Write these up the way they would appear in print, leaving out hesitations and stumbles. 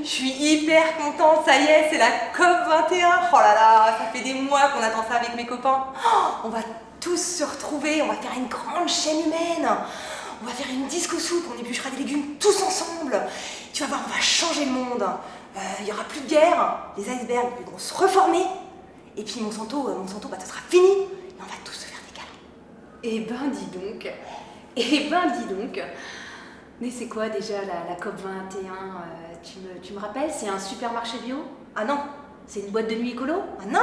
Je suis hyper contente, ça y est, c'est la COP21. Oh là là, ça fait des mois qu'on attend ça avec mes copains. Oh, on va tous se retrouver, on va faire une grande chaîne humaine. On va faire une disco soupe, on épluchera des légumes tous ensemble. Tu vas voir, on va changer le monde. Il n'y aura plus de guerre, les icebergs ils vont se reformer. Et puis Monsanto, bah, ça sera fini. Et on va tous se faire des câlins. Eh ben dis donc. Eh ben dis donc. Mais c'est quoi déjà la COP 21 tu me rappelles, c'est un supermarché bio? Ah non. C'est une boîte de nuit écolo? Ah non.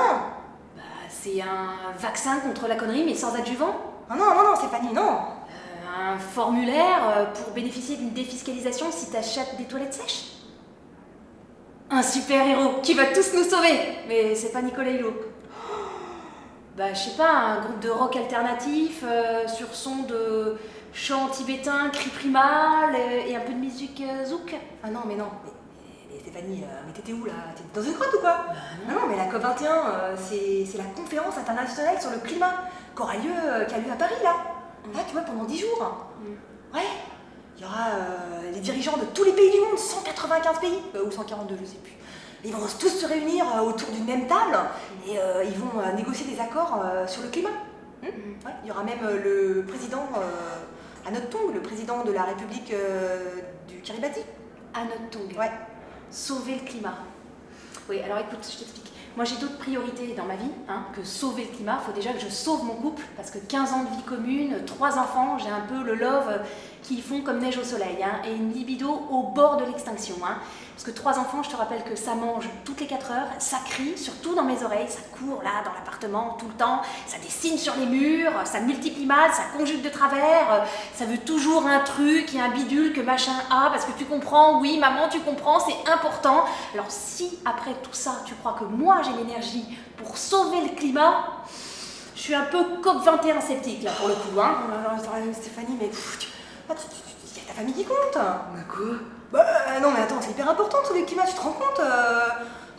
Bah, c'est un vaccin contre la connerie mais sans adjuvant? Ah non, non, non, Stéphanie, non. Un formulaire pour bénéficier d'une défiscalisation si t'achètes des toilettes sèches? Un super-héros qui va tous nous sauver. Mais c'est pas Nicolas Hulot. Bah, je sais pas, un groupe de rock alternatif sur son de chant tibétain, cri primal et un peu de musique zouk. Ah non, mais non. Mais Stéphanie, mais t'étais où là? T'étais dans une grotte ou quoi? Ah non, mais la COP21, c'est la conférence internationale sur le climat qui a lieu à Paris là. Là, tu vois, pendant 10 jours. Ouais. Il y aura les dirigeants de tous les pays du monde, 195 pays, ou 142, je sais plus. Ils vont tous se réunir autour d'une même table et ils vont négocier des accords sur le climat. Ouais. Il y aura même le président Anote Tong, le président de la République du Kiribati. Anote Tong. Ouais. Sauver le climat. Oui, alors écoute, je t'explique. Moi j'ai d'autres priorités dans ma vie que sauver le climat. Il faut déjà que je sauve mon couple parce que 15 ans de vie commune, 3 enfants, j'ai un peu le love qui fond comme neige au soleil et une libido au bord de l'extinction. Parce que 3 enfants, je te rappelle que ça mange toutes les 4 heures, ça crie, surtout dans mes oreilles, ça court là dans l'appartement tout le temps, ça dessine sur les murs, ça multiplie mal, ça conjugue de travers, ça veut toujours un truc et un bidule que machin a, parce que tu comprends, oui maman tu comprends, c'est important. Alors si après tout ça tu crois que moi j'ai l'énergie pour sauver le climat, je suis un peu COP21 sceptique là pour le coup. Stéphanie, mais il y a ta famille qui compte. Mais quoi? Bah non mais attends, c'est hyper important de sauver le climat, tu te rends compte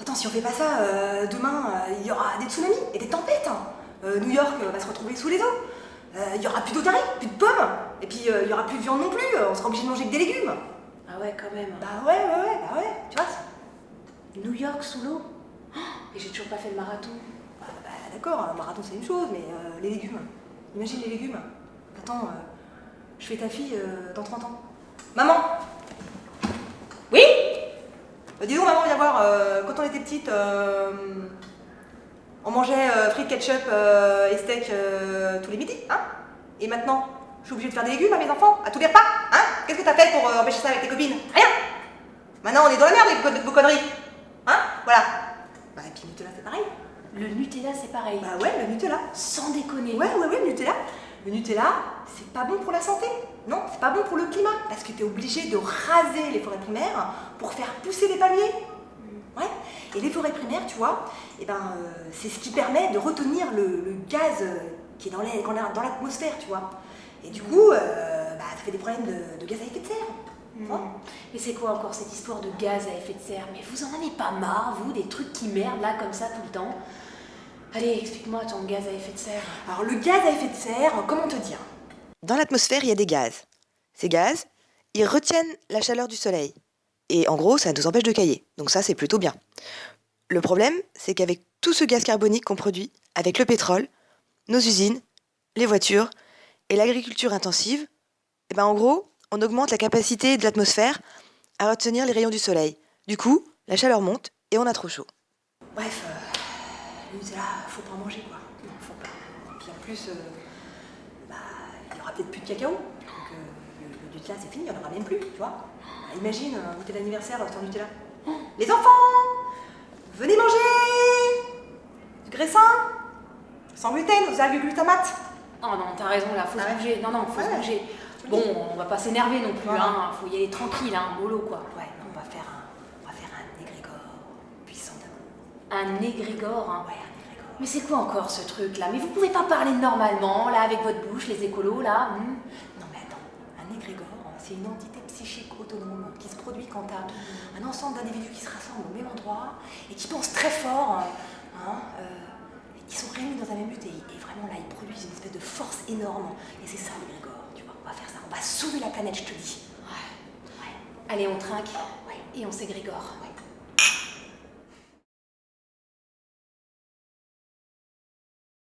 Attends, si on fait pas ça, demain il y aura des tsunamis et des tempêtes. New York va se retrouver sous les eaux. Il y aura plus d'otaries, plus de pommes. Et puis il y aura plus de viande non plus, on sera obligé de manger que des légumes. Ah ouais quand même. Bah ouais, tu vois. New York sous l'eau. Et j'ai toujours pas fait le marathon. Bah d'accord, un marathon c'est une chose, mais les légumes. Imagine les légumes. Attends, je fais ta fille dans 30 ans. Maman! Oui? Dis donc maman, viens voir, quand on était petite, on mangeait frites, ketchup et steak tous les midis, hein? Et maintenant, je suis obligée de faire des légumes à mes enfants, à tous les repas, hein? Qu'est-ce que t'as fait pour empêcher ça avec tes copines? Rien! Maintenant on est dans la merde avec vos conneries, hein? Voilà. Bah et puis Nutella c'est pareil. Le Nutella c'est pareil. Bah ouais, le Nutella. Sans déconner. Ouais, le Nutella. Le Nutella, c'est pas bon pour la santé. Non, c'est pas bon pour le climat. Parce que t'es obligé de raser les forêts primaires pour faire pousser les palmiers. Ouais. Et les forêts primaires, tu vois, c'est ce qui permet de retenir le gaz qui est dans l'atmosphère, tu vois. Et du coup, ça fait des problèmes de gaz à effet de serre. Mais c'est quoi encore cette histoire de gaz à effet de serre? Mais vous en avez pas marre, vous, des trucs qui merdent là comme ça tout le temps? Allez, explique-moi ton gaz à effet de serre. Alors le gaz à effet de serre, comment te dire? Dans l'atmosphère, il y a des gaz. Ces gaz, ils retiennent la chaleur du soleil. Et en gros, ça nous empêche de cailler. Donc ça, c'est plutôt bien. Le problème, c'est qu'avec tout ce gaz carbonique qu'on produit, avec le pétrole, nos usines, les voitures et l'agriculture intensive, en gros, on augmente la capacité de l'atmosphère à retenir les rayons du soleil. Du coup, la chaleur monte et on a trop chaud. Bref, le Nutella, faut pas en manger quoi. Non, faut pas. Et puis en plus, il y aura peut-être plus de cacao. Donc le Nutella c'est fini, il y en aura même plus, tu vois. Imagine un goûter d'anniversaire sans Nutella. Les enfants, venez manger du graissin, sans gluten, aux algues glutamate. Oh non, t'as raison là, faut se bouger. Non, faut se bouger. Bon, on va pas s'énerver non plus, faut y aller tranquille, mollo quoi. Ouais, on va faire un égrégore puissant d'amour. Un égrégore, Ouais, un égrégore. Mais c'est quoi encore ce truc là? Mais vous pouvez pas parler normalement là avec votre bouche, les écolos là? Non mais attends, un égrégore, c'est une entité psychique autonome qui se produit quand t'as un ensemble d'individus qui se rassemblent au même endroit et qui pensent très fort, ils sont réunis dans un même but et vraiment là ils produisent une espèce de force énorme et c'est ça l'égrégore, tu vois, on va faire ça, on va sauver la planète je te dis. Allez, on trinque. Ouais. et on ségrégore. Ouais.